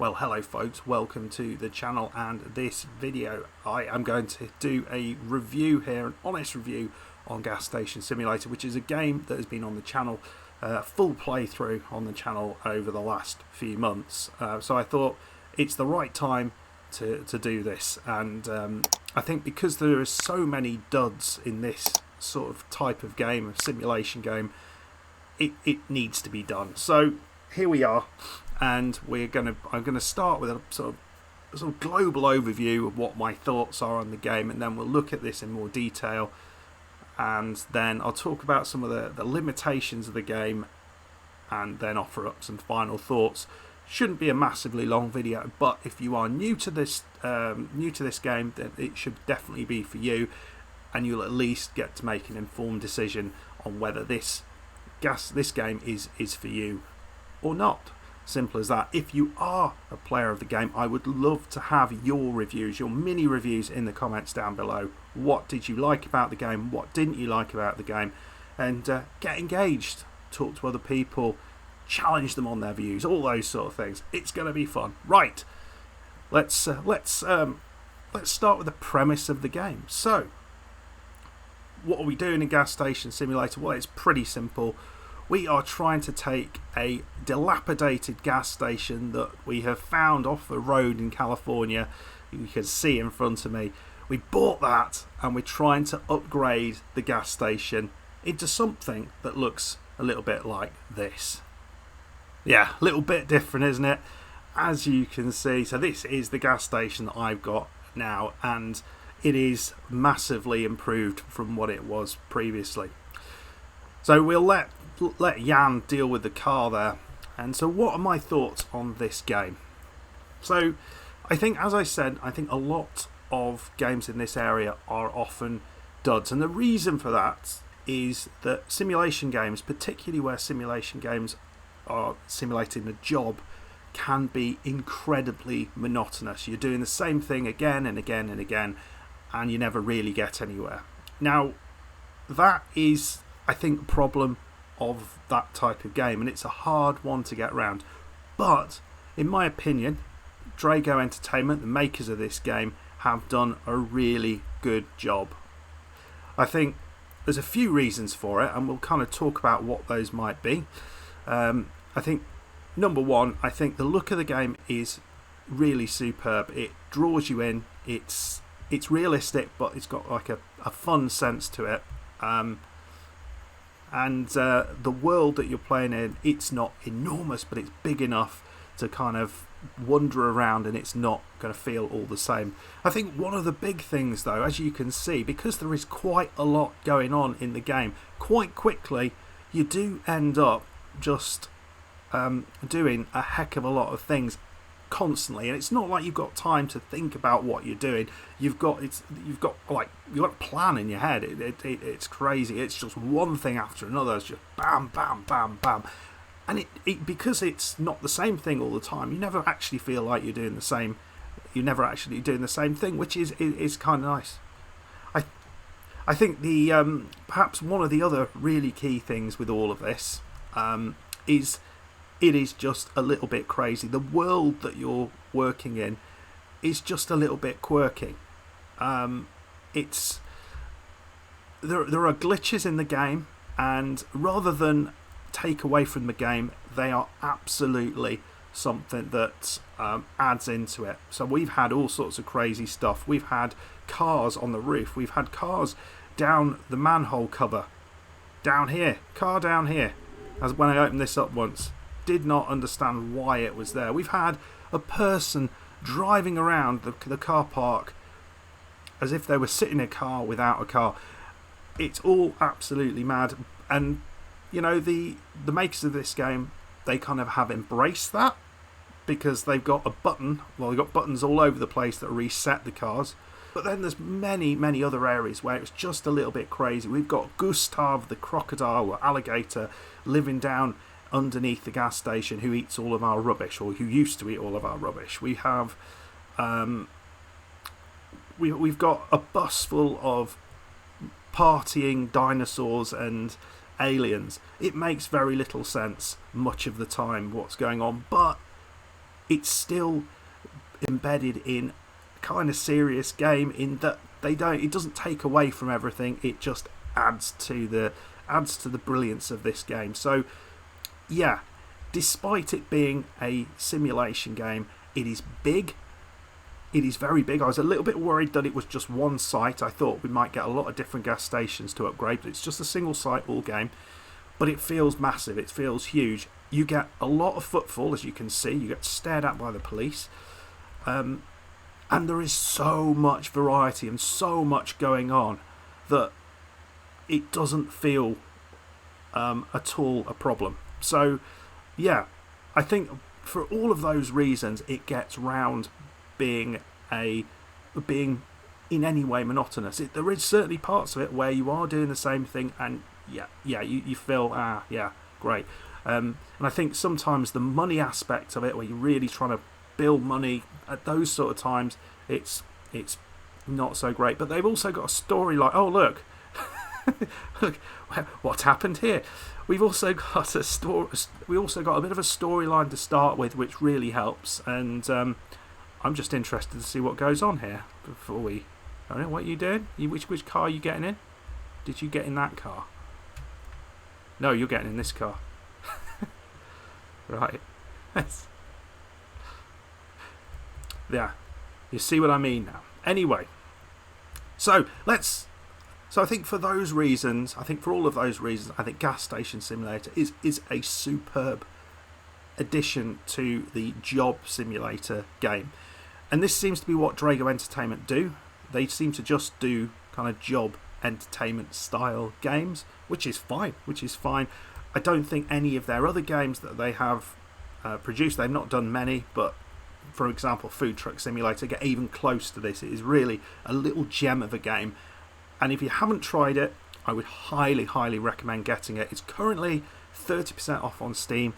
Well, hello folks, welcome to the channel, and this video I am going to do a review here, an honest review on Gas Station Simulator, which is a game that has been on the channel, full playthrough on the channel over the last few months. So I thought it's the right time to do this, and I think because there are so many duds in this sort of type of game, a simulation game, it needs to be done. So here we are. And I'm gonna start with a sort of global overview of what my thoughts are on the game, and then we'll look at this in more detail, and then I'll talk about some of the limitations of the game, and then offer up some final thoughts. Shouldn't be a massively long video, but if you are new to this game, then it should definitely be for you, and you'll at least get to make an informed decision on whether this game is for you or not. Simple as that. If you are a player of the game, I would love to have your reviews, your mini reviews in the comments down below. What did you like about the game? What didn't you like about the game? And get engaged, talk to other people, challenge them on their views, all those sort of things. It's going to be fun. Right, let's start with the premise of the game. So, what are we doing in Gas Station Simulator? Well, it's pretty simple. We are trying to take a dilapidated gas station that we have found off the road in California. You can see in front of me. We bought that, and we're trying to upgrade the gas station into something that looks a little bit like this. Yeah, a little bit different, isn't it? As you can see, so this is the gas station that I've got now, and it is massively improved from what it was previously. So we'll let Jan deal with the car there. And so what are my thoughts on this game? So I think, as I said, I think a lot of games in this area are often duds, and the reason for that is that simulation games, particularly where simulation games are simulating a job, can be incredibly monotonous. You're doing the same thing again and again and again, and you never really get anywhere. Now that is, I think, a problem of that type of game, and it's a hard one to get around. But in my opinion, Drago Entertainment, the makers of this game, have done a really good job. I think there's a few reasons for it, and we'll kind of talk about what those might be. I think number one, I think the look of the game is really superb. It draws you in. It's realistic, but it's got like a fun sense to it. And the world that you're playing in, it's not enormous, but it's big enough to kind of wander around, and it's not going to feel all the same. I think one of the big things, though, as you can see, because there is quite a lot going on in the game, quite quickly you do end up just doing a heck of a lot of things constantly, and it's not like you've got time to think about what you're doing. You've got a plan in your head. It's crazy. It's just one thing after another. It's just bam, bam, bam, bam, and it because it's not the same thing all the time. You never actually feel like you're doing the same. You're never actually doing the same thing, which is kind of nice. I think the perhaps one of the other really key things with all of this is it is just a little bit crazy. The world that you're working in is just a little bit quirky. There are glitches in the game, and rather than take away from the game, they are absolutely something that adds into it. So we've had all sorts of crazy stuff. We've had cars on the roof. We've had cars down the manhole cover. Down here. Car down here. As when I opened this up once. Did not understand why it was there. We've had a person driving around the car park as if they were sitting in a car without a car. It's all absolutely mad, and you know, the makers of this game, they kind of have embraced that, because they've got a button. Well, they've got buttons all over the place that reset the cars. But then there's many other areas where it's just a little bit crazy. We've got Custard, the crocodile or alligator, living down underneath the gas station, who eats all of our rubbish, or who used to eat all of our rubbish. We have we've got a bus full of partying dinosaurs and aliens. It makes very little sense much of the time what's going on, but it's still embedded in kind of serious game in that it doesn't take away from everything, it just adds to the brilliance of this game. So yeah, despite it being a simulation game, it is big. It is very big. I was a little bit worried that it was just one site. I thought we might get a lot of different gas stations to upgrade, but it's just a single site all game. But it feels massive, it feels huge. You get a lot of footfall, as you can see. You get stared at by the police. And there is so much variety and so much going on that it doesn't feel at all a problem. So yeah, I think for all of those reasons it gets round being in any way monotonous. There is certainly parts of it where you are doing the same thing and you feel great. And I think sometimes the money aspect of it, where you're really trying to build money at those sort of times, it's not so great. But they've also got a storyline. Oh look, look what happened here. We've also got a story. We also got a bit of a storyline to start with, which really helps. And I'm just interested to see what goes on here before we. I don't know what are you doing. Which car are you getting in? Did you get in that car? No, you're getting in this car. Right. Yeah. You see what I mean now. Anyway. So I think for those reasons, for all of those reasons, I think Gas Station Simulator is a superb addition to the Job Simulator game. And this seems to be what Drago Entertainment do. They seem to just do kind of job entertainment style games, which is fine. I don't think any of their other games that they have produced, they've not done many, but for example Food Truck Simulator, get even close to this. It is really a little gem of a game, and if you haven't tried it, I would highly recommend getting it. It's currently 30% off on Steam.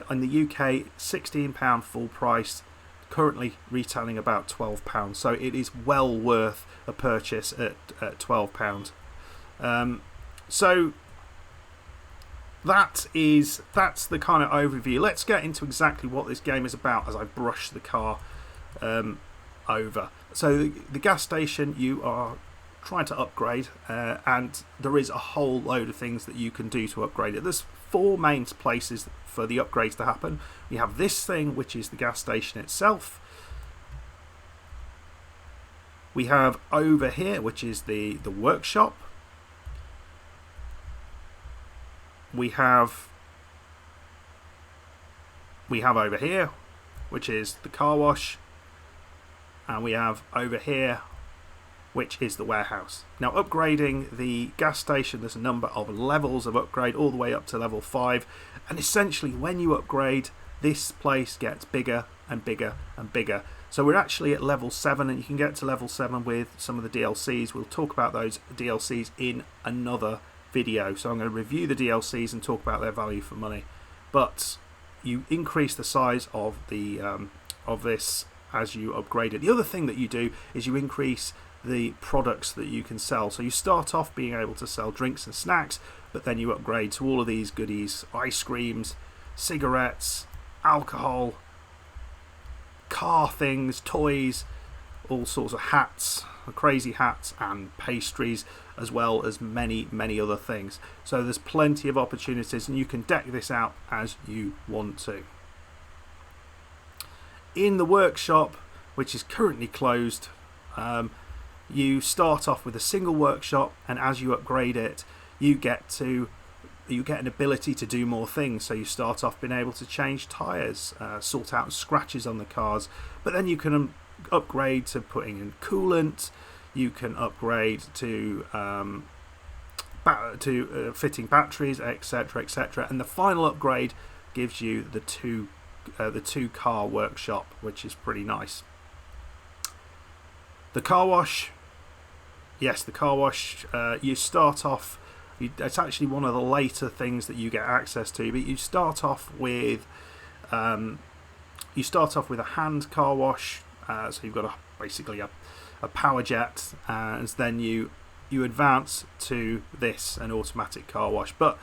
In the UK, £16 full price, currently retailing about £12, so it is well worth a purchase at £12. So that's the kind of overview. Let's get into exactly what this game is about as I brush the car over. So the gas station, you are trying to upgrade, and there is a whole load of things that you can do to upgrade it. There's 4 main places for the upgrades to happen. We have this thing, which is the gas station itself. We have over here, which is the workshop. We have over here, which is the car wash, and we have over here, which is the warehouse. Now, upgrading the gas station, there's a number of levels of upgrade all the way up to level 5, and essentially when you upgrade, this place gets bigger and bigger and bigger. So we're actually at level 7, and you can get to level 7 with some of the DLCs. We'll talk about those DLCs in another video, so I'm going to review the DLCs and talk about their value for money. But you increase the size of the of this as you upgrade it. The other thing that you do is you increase the products that you can sell. So you start off being able to sell drinks and snacks, but then you upgrade to all of these goodies: ice creams, cigarettes, alcohol, car things, toys, all sorts of hats, crazy hats, and pastries, as well as many other things. So there's plenty of opportunities, and you can deck this out as you want to. In the workshop, which is currently closed, you start off with a single workshop, and as you upgrade it, you get an ability to do more things. So you start off being able to change tyres, sort out scratches on the cars, but then you can upgrade to putting in coolant. You can upgrade to fitting batteries, etc., etc. And the final upgrade gives you the two car workshop, which is pretty nice. The car wash, yes, the car wash. You start off. It's actually one of the later things that you get access to, but you start off with a hand car wash. So you've got basically a power jet, and then you advance to this, an automatic car wash. But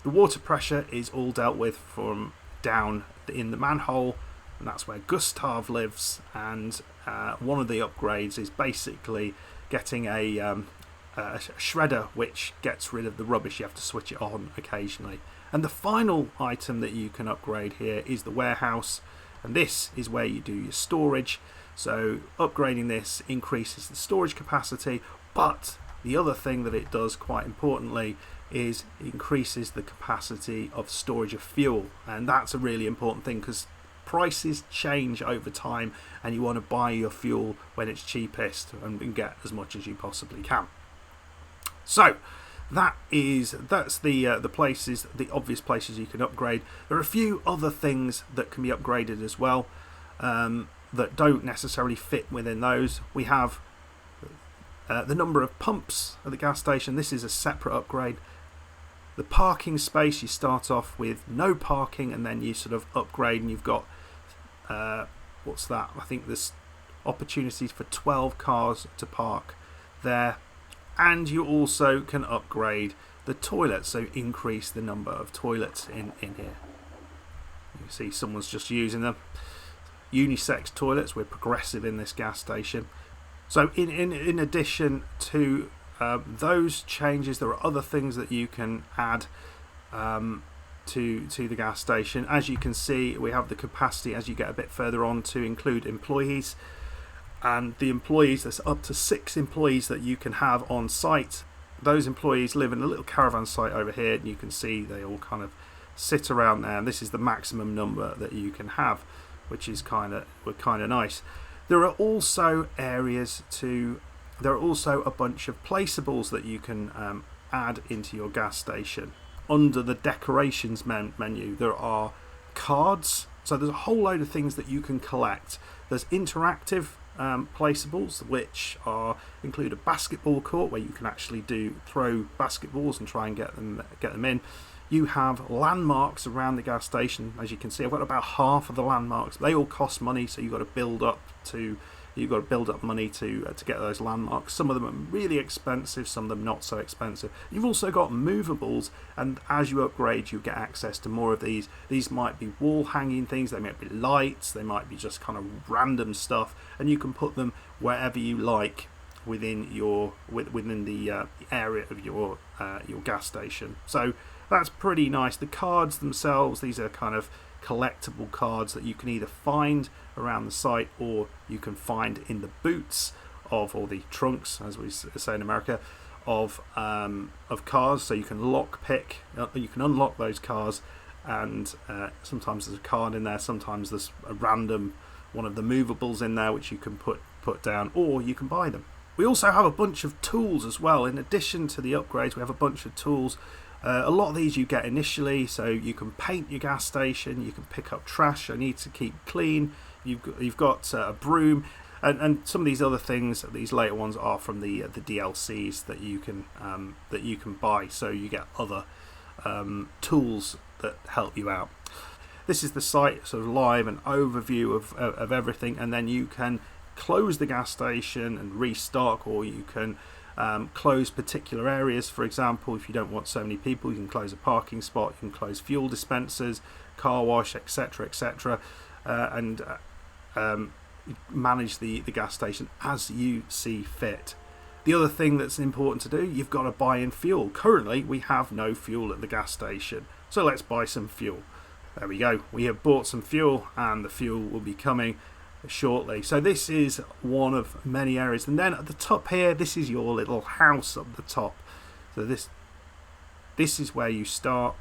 the water pressure is all dealt with from down in the manhole, and that's where Gustav lives. And one of the upgrades is basically getting a shredder which gets rid of the rubbish. You have to switch it on occasionally. And the final item that you can upgrade here is the warehouse, and this is where you do your storage. So upgrading this increases the storage capacity, but the other thing that it does, quite importantly, is increases the capacity of storage of fuel. And that's a really important thing, because prices change over time and you want to buy your fuel when it's cheapest and get as much as you possibly can. So that's the places, the obvious places you can upgrade. There are a few other things that can be upgraded as well, that don't necessarily fit within those. We have the number of pumps at the gas station. This is a separate upgrade. The parking space, you start off with no parking and then you sort of upgrade, and you've got what's that? I think there's opportunities for 12 cars to park there. And you also can upgrade the toilets, so increase the number of toilets in here. You can see someone's just using them. Unisex toilets, we're progressive in this gas station. So in addition to those changes, there are other things that you can add to the gas station. As you can see, we have the capacity as you get a bit further on to include employees. And the employees, there's up to 6 employees that you can have on site. Those employees live in a little caravan site over here, and you can see they all kind of sit around there, and this is the maximum number that you can have, which is kind of nice. There are also there are also a bunch of placeables that you can add into your gas station. Under the decorations menu, there are cards, so there's a whole load of things that you can collect. There's interactive placeables, which include a basketball court where you can actually throw basketballs and try and get them in. You have landmarks around the gas station. As you can see, I've got about half of the landmarks. They all cost money, so you've got to build up money to get those landmarks. Some of them are really expensive, some of them not so expensive. You've also got movables, and as you upgrade, you get access to more of these. These might be wall hanging things, they might be lights, they might be just kind of random stuff, and you can put them wherever you like within the area of your gas station. So that's pretty nice. The cards themselves, these are kind of collectible cards that you can either find around the site or you can find in the boots or the trunks, as we say in America, of cars. So you can you can unlock those cars, and sometimes there's a card in there, sometimes there's a random one of the movables in there which you can put down, or you can buy them. We also have a bunch of tools as well. In addition to the upgrades, we have a bunch of tools. A lot of these you get initially, so you can paint your gas station, you can pick up trash you need to keep clean, you've got a broom, and some of these other things, these later ones, are from the DLCs that you can buy, so you get other tools that help you out. This is the site, sort of live, an overview of everything, and then you can close the gas station and restock, or you can close particular areas. For example, if you don't want so many people, you can close a parking spot, you can close fuel dispensers, car wash, etc., etc., and manage the gas station as you see fit. The other thing that's important to do, you've got to buy in fuel. Currently, we have no fuel at the gas station, so let's buy some fuel. There we go. We have bought some fuel, and the fuel will be coming shortly. So this is one of many areas, and then at the top here, this is your little house up the top. So this is where you start,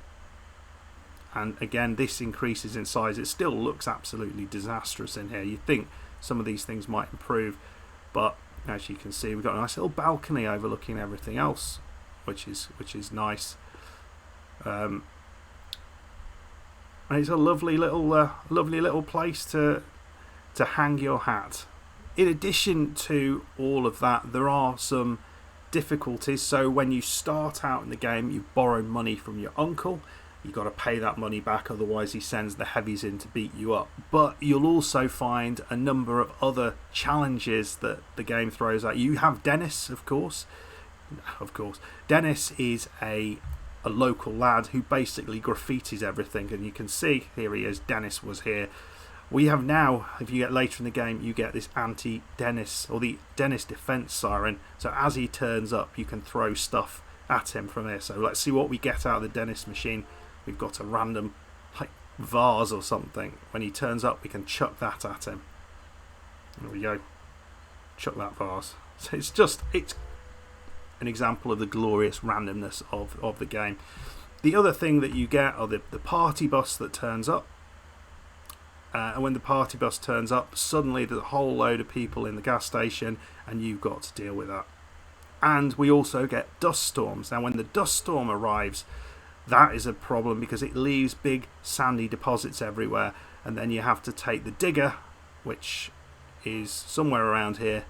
and again, this increases in size. It still looks absolutely disastrous in here. You'd think some of these things might improve, but as you can see, we've got a nice little balcony overlooking everything else, which is nice. And it's a lovely little place to hang your hat. In addition to all of that, there are some difficulties. So when you start out in the game, you borrow money from your uncle. You've got to pay that money back, otherwise he sends the heavies in to beat you up. But you'll also find a number of other challenges that the game throws at you. You have Dennis, of course. Dennis is a local lad who basically graffitis everything, and you can see here he is. Dennis was here We have now, if you get later in the game, you get this anti-Dennis, or the Dennis defense siren. So as he turns up, you can throw stuff at him from here. So let's see what we get out of the Dennis machine. We've got a random like vase or something. When he turns up, we can chuck that at him. There we go. Chuck that vase. So it's an example of the glorious randomness of the game. The other thing that you get are the party bus that turns up. And when the party bus turns up, suddenly there's a whole load of people in the gas station, and you've got to deal with that. And we also get dust storms. Now when the dust storm arrives, that is a problem because it leaves big sandy deposits everywhere, and then you have to take the digger, which is somewhere around here,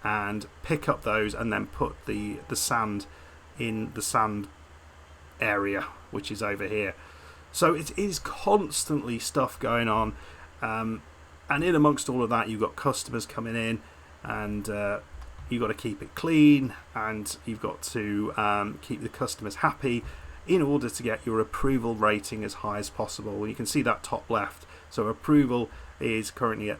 and pick up those and then put the sand in the sand area, which is over here. So it is constantly stuff going on, and in amongst all of that you've got customers coming in, and you've got to keep it clean, and you've got to keep the customers happy in order to get your approval rating as high as possible. And you can see that top left, so approval is currently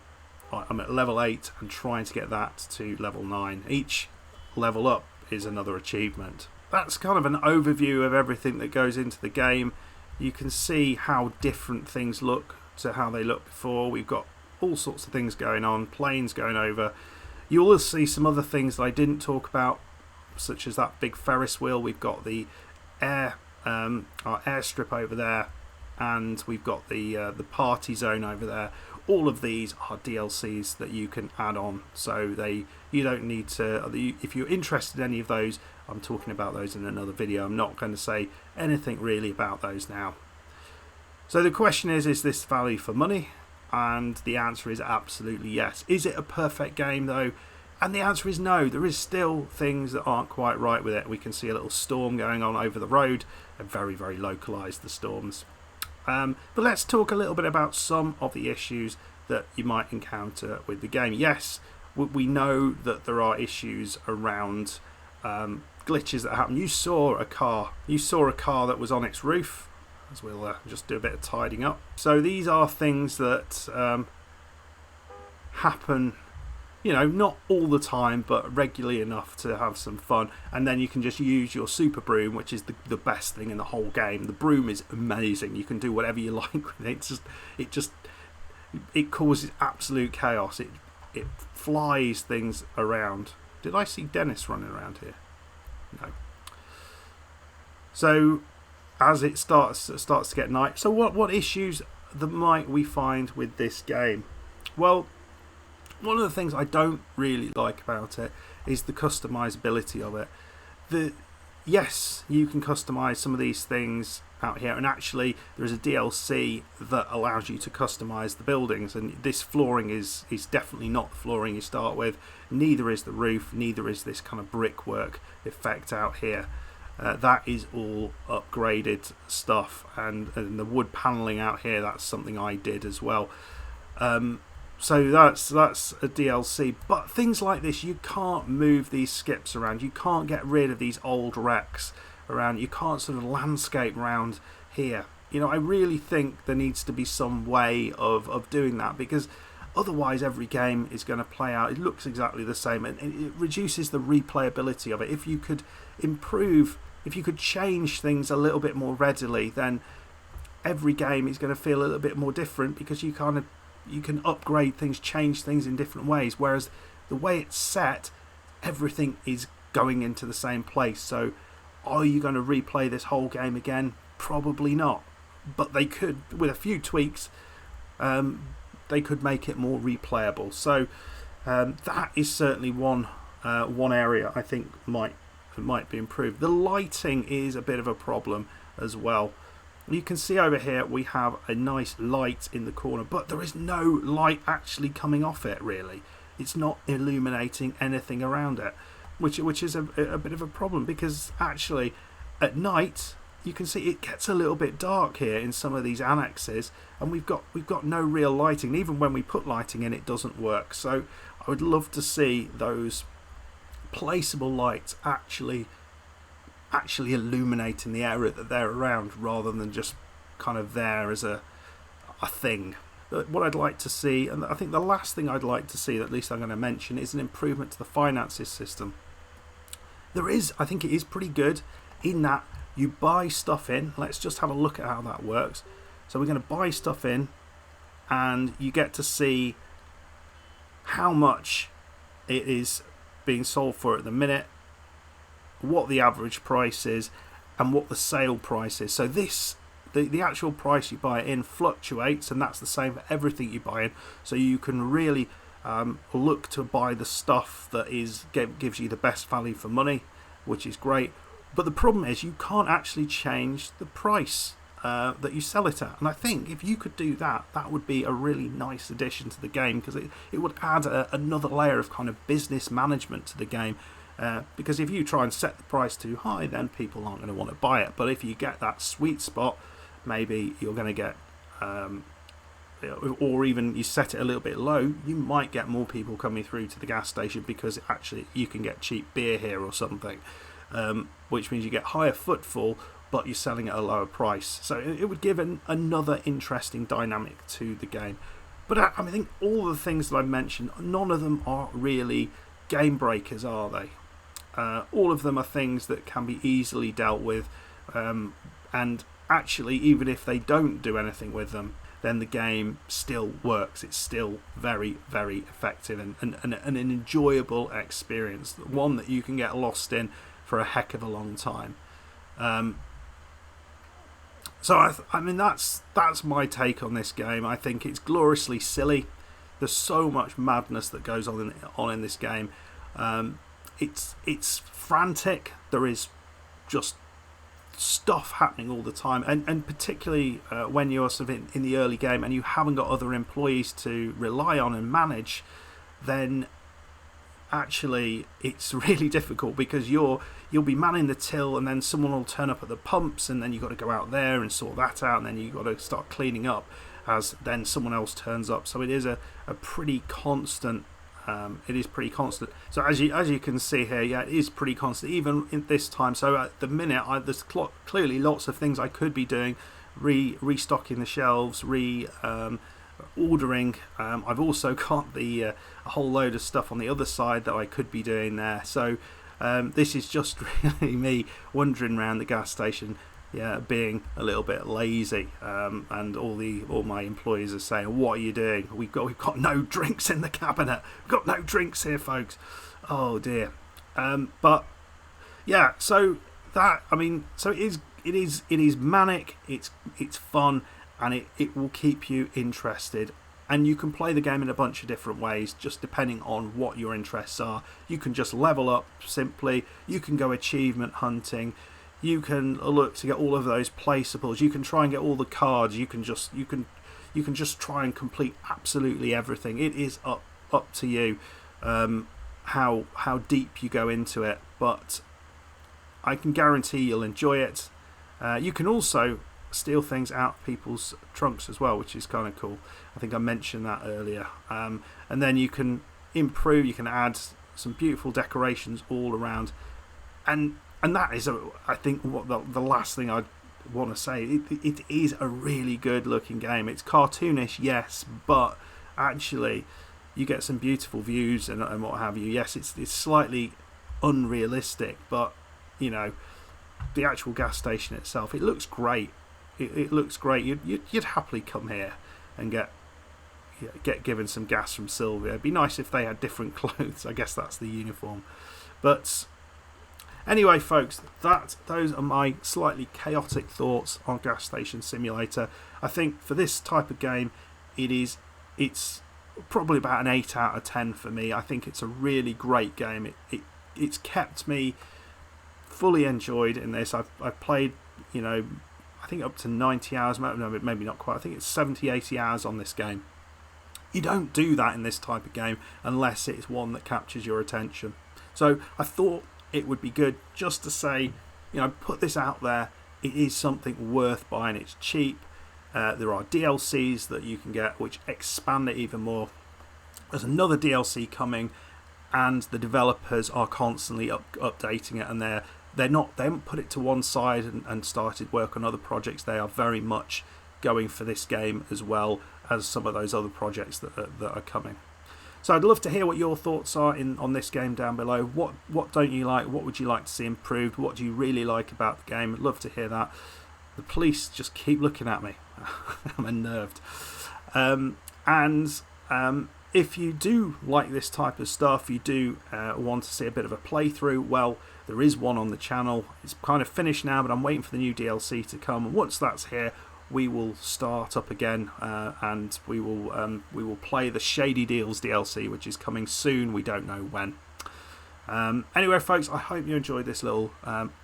I'm at level 8 and trying to get that to level 9. Each level up is another achievement. That's kind of an overview of everything that goes into the game. You can see how different things look to how they looked before. We've got all sorts of things going on, planes going over. You will see some other things that I didn't talk about, such as that big Ferris wheel. We've got the our airstrip over there, and we've got the party zone over there. All of these are DLCs that you can add on, so you don't need to. If you're interested in any of those, I'm talking about those in another video. I'm not going to say anything really about those now. So the question is this value for money? And the answer is absolutely yes. Is it a perfect game though? And the answer is no. There is still things that aren't quite right with it. We can see a little storm going on over the road, and very, very localized, the storms. But let's talk a little bit about some of the issues that you might encounter with the game. Yes, we know that there are issues around glitches that happen. You saw a car that was on its roof, as we'll just do a bit of tidying up. So these are things that happen, you know, not all the time, but regularly enough to have some fun. And then you can just use your super broom, which is the best thing in the whole game. The broom is amazing. You can do whatever you like with it. It causes absolute chaos. It flies things around. Did I see Dennis running around here? No. So as it starts to get night. So what issues might we find with this game? Well, one of the things I don't really like about it is the customizability of it. Yes, you can customize some of these things out here, and actually there is a DLC that allows you to customize the buildings, and this flooring is definitely not the flooring you start with. Neither is the roof, neither is this kind of brickwork effect out here. That is all upgraded stuff, and the wood paneling out here, that's something I did as well. So that's a DLC. But things like this, you can't move these skips around. You can't get rid of these old wrecks around. You can't sort of landscape around here. You know, I really think there needs to be some way of doing that, because otherwise every game is going to play out. It looks exactly the same, and it reduces the replayability of it. If you could improve, if you could change things a little bit more readily, then every game is going to feel a little bit more different, because you can upgrade things, change things in different ways, whereas the way it's set, everything is going into the same place. So are you going to replay this whole game again? Probably not, but they could, with a few tweaks, they could make it more replayable. So that is certainly one area I think might be improved. The lighting is a bit of a problem as well. You can see over here we have a nice light in the corner, but there is no light actually coming off it really. It's not illuminating anything around it, which is a bit of a problem, because actually at night you can see it gets a little bit dark here in some of these annexes, and we've got no real lighting. Even when we put lighting in, it doesn't work. So I would love to see those placeable lights actually illuminating the area that they're around, rather than just kind of there as a, a thing. What I'd like to see, and I think the last thing I'd like to see, that at least I'm going to mention, is an improvement to the finances system. I think it is pretty good in that you buy stuff in. Let's just have a look at how that works. So we're going to buy stuff in, and you get to see how much it is being sold for at the minute, what the average price is, and what the sale price is. So the actual price you buy it in fluctuates, and that's the same for everything you buy in. So you can really look to buy the stuff that gives you the best value for money, which is great. But the problem is you can't actually change the price that you sell it at. And I think if you could do that, that would be a really nice addition to the game, because it would add another layer of kind of business management to the game. Because if you try and set the price too high, then people aren't going to want to buy it. But if you get that sweet spot, maybe you're going to get, or even you set it a little bit low, you might get more people coming through to the gas station because actually you can get cheap beer here or something, which means you get higher footfall, but you're selling at a lower price. So it would give another interesting dynamic to the game. But I think all the things that I mentioned, none of them are really game breakers, are they? All of them are things that can be easily dealt with, and actually, even if they don't do anything with them, then the game still works. It's still very, very effective and an enjoyable experience, one that you can get lost in for a heck of a long time. So I mean that's my take on this game. I think it's gloriously silly. There's so much madness that goes on in this game. It's frantic. There is just stuff happening all the time, and particularly when you're sort of in the early game and you haven't got other employees to rely on and manage, then actually it's really difficult, because you'll be manning the till, and then someone will turn up at the pumps, and then you've got to go out there and sort that out, and then you've got to start cleaning up as then someone else turns up. So it is a pretty constant. It is pretty constant. So as you can see here, yeah, it is pretty constant even in this time. So at the minute, there's clearly lots of things I could be doing, restocking the shelves, ordering. I've also got a whole load of stuff on the other side that I could be doing there. So this is just really me wandering around the gas station, being a little bit lazy, and all my employees are saying, "What are you doing? We've got no drinks in the cabinet. We've got no drinks here, folks." Oh dear. But yeah, so that, I mean, so it is manic. It's fun, and it will keep you interested. And you can play the game in a bunch of different ways, just depending on what your interests are. You can just level up simply. You can go achievement hunting. You can look to get all of those placeables. You can try and get all the cards. You can just try and complete absolutely everything. It is up to you how deep you go into it. But I can guarantee you'll enjoy it. You can also steal things out of people's trunks as well, which is kind of cool. I think I mentioned that earlier. And then you can improve. You can add some beautiful decorations all around, and that is, I think, what the last thing I want to say. It is a really good looking game. It's cartoonish, yes, but actually you get some beautiful views and what have you. Yes, it's slightly unrealistic, but you know, the actual gas station itself, it looks great. It looks great. You'd happily come here and get given some gas from Sylvia. It'd be nice if they had different clothes. I guess that's the uniform. But anyway, folks, those are my slightly chaotic thoughts on Gas Station Simulator. I think for this type of game, it's probably about an 8 out of 10 for me. I think it's a really great game. It's kept me fully enjoyed in this. I've played, I think up to 90 hours, maybe not quite. I think it's 70, 80 hours on this game. You don't do that in this type of game unless it's one that captures your attention. So I thought it would be good just to say, put this out there. It is something worth buying. It's cheap. There are DLCs that you can get which expand it even more. There's another DLC coming, and the developers are constantly updating it, and they haven't put it to one side and started work on other projects. They are very much going for this game as well as some of those other projects that are coming. So I'd love to hear what your thoughts are on this game down below. What don't you like? What would you like to see improved? What do you really like about the game? I'd love to hear that. The police just keep looking at me. I'm unnerved. If you do like this type of stuff, you do want to see a bit of a playthrough, well, there is one on the channel. It's kind of finished now, but I'm waiting for the new DLC to come. Once that's here, we will start up again, and we will play the Shady Deals DLC, which is coming soon. We don't know when. Anyway, folks, I hope you enjoyed this little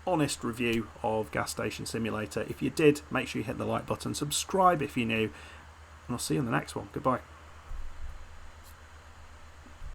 honest review of Gas Station Simulator. If you did, make sure you hit the like button, subscribe if you're new, and I'll see you in the next one. Goodbye.